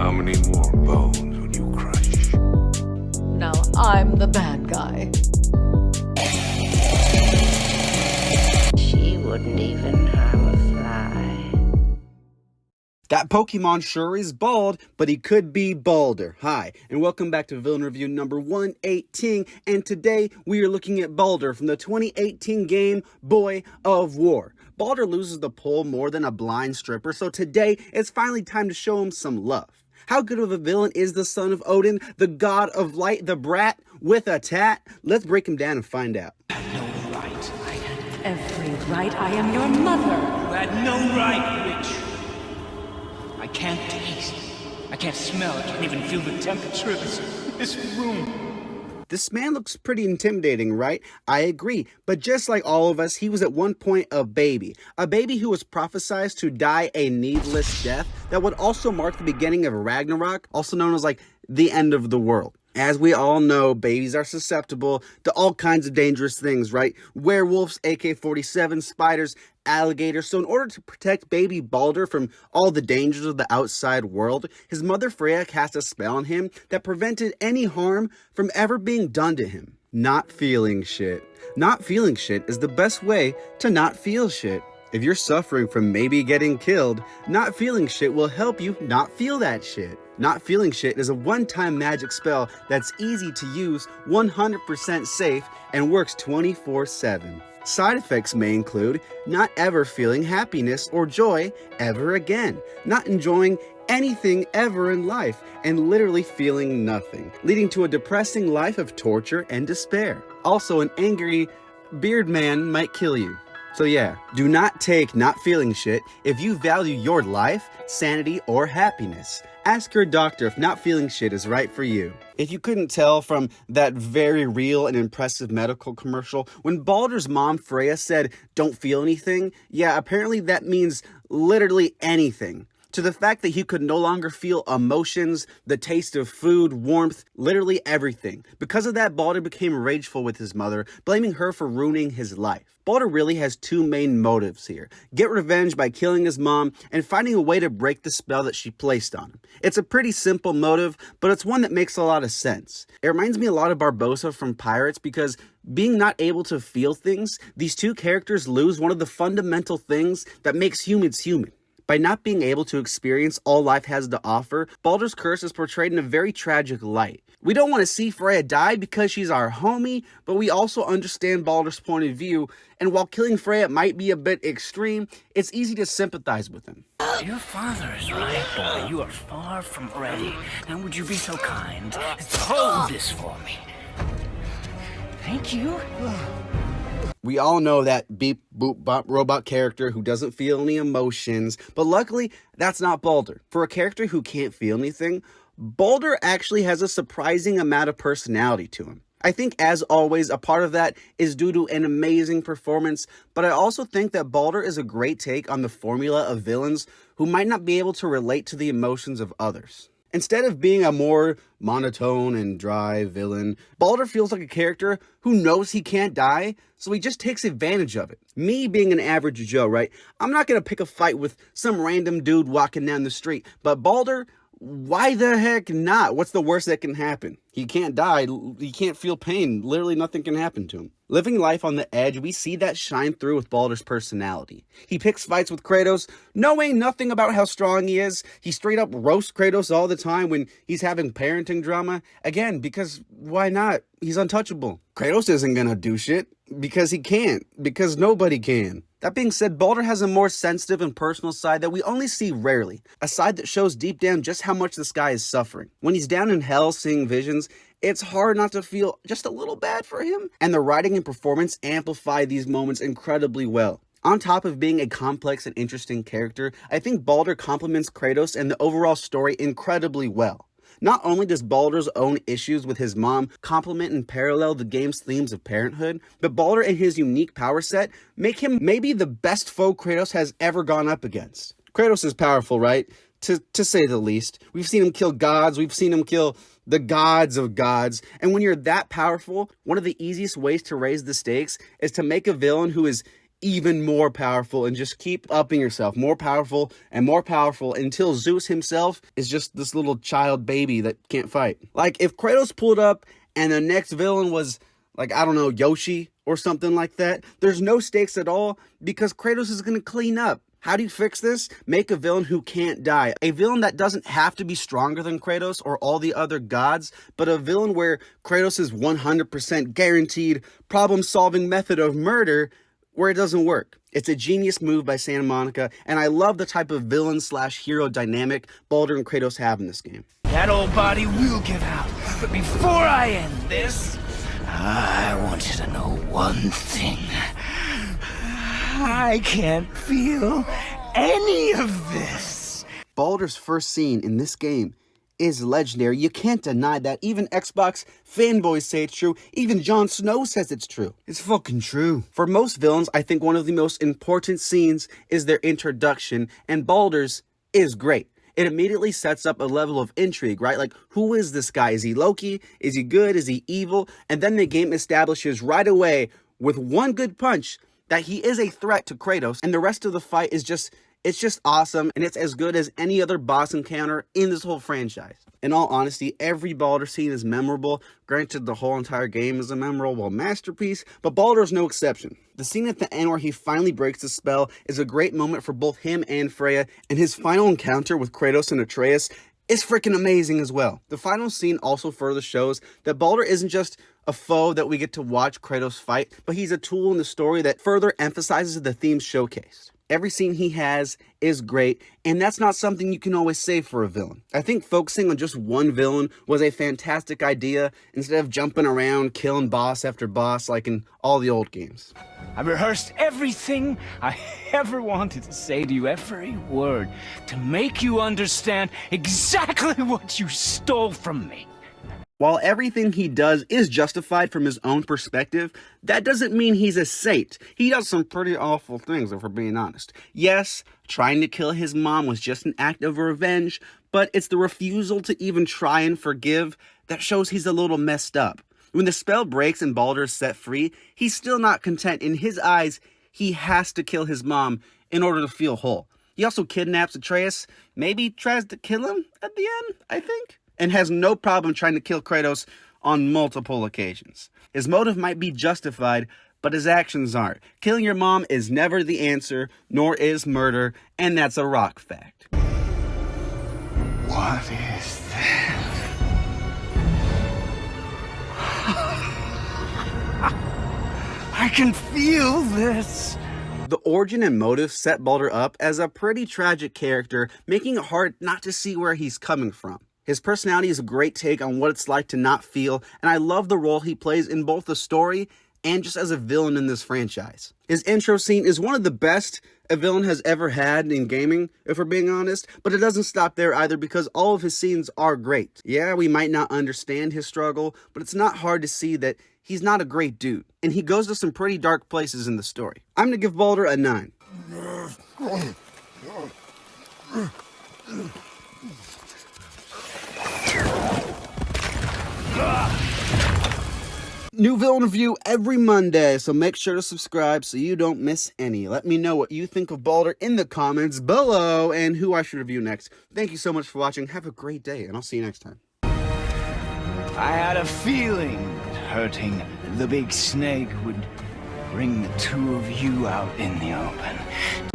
How many more bones will you crush? Now I'm the bad guy. She wouldn't even harm a fly. That Pokemon sure is bald, but he could be balder. Hi, and welcome back to Villain Review number 118, and today we are looking at Baldur from the 2018 game Boy of War. Baldur loses the pole more than a blind stripper, so today it's finally time to show him some love. How good of a villain is the son of Odin, the god of light, the brat with a tat? Let's break him down and find out. No right. I had every right. I am your mother. You had no right, witch. I can't taste. I can't smell. I can't even feel the temperature of this room. This man looks pretty intimidating, right? I agree, but just like all of us, he was at one point a baby who was prophesied to die a needless death that would also mark the beginning of Ragnarok, also known as like the end of the world. As we all know, babies are susceptible to all kinds of dangerous things, right? Werewolves, AK-47, spiders, alligators. So in order to protect baby Baldur from all the dangers of the outside world, his mother Freya cast a spell on him that prevented any harm from ever being done to him. Not feeling shit. Not feeling shit is the best way to not feel shit. If you're suffering from maybe getting killed, not feeling shit will help you not feel that shit. Not feeling shit is a one-time magic spell that's easy to use, 100% safe, and works 24/7. Side effects may include not ever feeling happiness or joy ever again, not enjoying anything ever in life, and literally feeling nothing, leading to a depressing life of torture and despair. Also, an angry beard man might kill you. So yeah, do not take not feeling shit if you value your life, sanity, or happiness. Ask your doctor if not feeling shit is right for you. If you couldn't tell from that very real and impressive medical commercial, when Baldur's mom Freya said, "Don't feel anything," yeah, apparently that means literally anything. To the fact that he could no longer feel emotions, the taste of food, warmth, literally everything. Because of that, Baldur became rageful with his mother, blaming her for ruining his life. Baldur really has two main motives here: get revenge by killing his mom and finding a way to break the spell that she placed on him. It's a pretty simple motive, but it's one that makes a lot of sense. It reminds me a lot of Barbossa from Pirates because being not able to feel things, these two characters lose one of the fundamental things that makes humans human. By not being able to experience all life has to offer, Baldur's curse is portrayed in a very tragic light. We don't want to see Freya die because she's our homie, but we also understand Baldur's point of view, and while killing Freya might be a bit extreme, it's easy to sympathize with him. Your father is right, boy. You are far from ready. Now would you be so kind as to hold this for me? Thank you. We all know that beep boop bop robot character who doesn't feel any emotions, but luckily that's not Baldur. For a character who can't feel anything, Baldur actually has a surprising amount of personality to him. I think, as always, a part of that is due to an amazing performance, but I also think that Baldur is a great take on the formula of villains who might not be able to relate to the emotions of others. Instead of being a more monotone and dry villain, Baldur feels like a character who knows he can't die, so he just takes advantage of it. Me being an average Joe, right? I'm not gonna pick a fight with some random dude walking down the street, but Baldur, why the heck not? What's the worst that can happen? He can't die, he can't feel pain, literally nothing can happen to him. Living life on the edge, we see that shine through with Baldur's personality. He picks fights with Kratos, knowing nothing about how strong he is. He straight up roasts Kratos all the time when he's having parenting drama. Again, because why not? He's untouchable. Kratos isn't gonna do shit because he can't, because nobody can. That being said, Baldur has a more sensitive and personal side that we only see rarely. A side that shows deep down just how much this guy is suffering. When he's down in hell seeing visions, it's hard not to feel just a little bad for him. And the writing and performance amplify these moments incredibly well. On top of being a complex and interesting character, I think Baldur complements Kratos and the overall story incredibly well. Not only does Baldur's own issues with his mom complement and parallel the game's themes of parenthood, but Baldur and his unique power set make him maybe the best foe Kratos has ever gone up against. Kratos is powerful, right? To say the least. We've seen him kill gods, we've seen him kill the gods of gods, and when you're that powerful, one of the easiest ways to raise the stakes is to make a villain who is even more powerful and just keep upping yourself, more powerful until Zeus himself is just this little child baby that can't fight. Like, if Kratos pulled up and the next villain was, like, I don't know, Yoshi or something like that, there's no stakes at all because Kratos is going to clean up. How do you fix this? Make a villain who can't die. A villain that doesn't have to be stronger than Kratos or all the other gods, but a villain where Kratos is 100% guaranteed problem-solving method of murder where it doesn't work. It's a genius move by Santa Monica, and I love the type of villain/hero dynamic Baldur and Kratos have in this game. That old body will give out. But before I end this, I want you to know one thing. I can't feel any of this. Baldur's first scene in this game is legendary. You can't deny that. Even Xbox fanboys say it's true. Even Jon Snow says it's true. It's fucking true. For most villains, I think one of the most important scenes is their introduction, and Baldur's is great. It immediately sets up a level of intrigue, right? Like, who is this guy? Is he Loki? Is he good? Is he evil? And then the game establishes right away with one good punch that he is a threat to Kratos, and the rest of the fight is just awesome, and it's as good as any other boss encounter in this whole franchise. In all honesty, every Baldur scene is memorable. Granted, the whole entire game is a memorable masterpiece, but Baldur is no exception. The scene at the end where he finally breaks the spell is a great moment for both him and Freya, and his final encounter with Kratos and Atreus is freaking amazing as well. The final scene also further shows that Baldur isn't just a foe that we get to watch Kratos fight, but he's a tool in the story that further emphasizes the themes showcased. Every scene he has is great, and that's not something you can always say for a villain. I think focusing on just one villain was a fantastic idea instead of jumping around killing boss after boss like in all the old games. I rehearsed everything I ever wanted to say to you, every word, to make you understand exactly what you stole from me. While everything he does is justified from his own perspective, that doesn't mean he's a saint. He does some pretty awful things, if we're being honest. Yes, trying to kill his mom was just an act of revenge, but it's the refusal to even try and forgive that shows he's a little messed up. When the spell breaks and Baldur is set free, he's still not content. In his eyes, he has to kill his mom in order to feel whole. He also kidnaps Atreus, maybe tries to kill him at the end, I think, and has no problem trying to kill Kratos on multiple occasions. His motive might be justified, but his actions aren't. Killing your mom is never the answer, nor is murder, and that's a rock fact. What is that? I can feel this. The origin and motive set Baldur up as a pretty tragic character, making it hard not to see where he's coming from. His personality is a great take on what it's like to not feel, and I love the role he plays in both the story and just as a villain in this franchise. His intro scene is one of the best a villain has ever had in gaming, if we're being honest, but it doesn't stop there either because all of his scenes are great. Yeah, we might not understand his struggle, but it's not hard to see that he's not a great dude, and he goes to some pretty dark places in the story. I'm gonna give Baldur a 9. New villain review every Monday, so make sure to subscribe so you don't miss any. Let me know what you think of Baldur in the comments below and who I should review next. Thank you so much for watching. Have a great day, and I'll see you next time. I had a feeling that hurting the big snake would bring the two of you out in the open.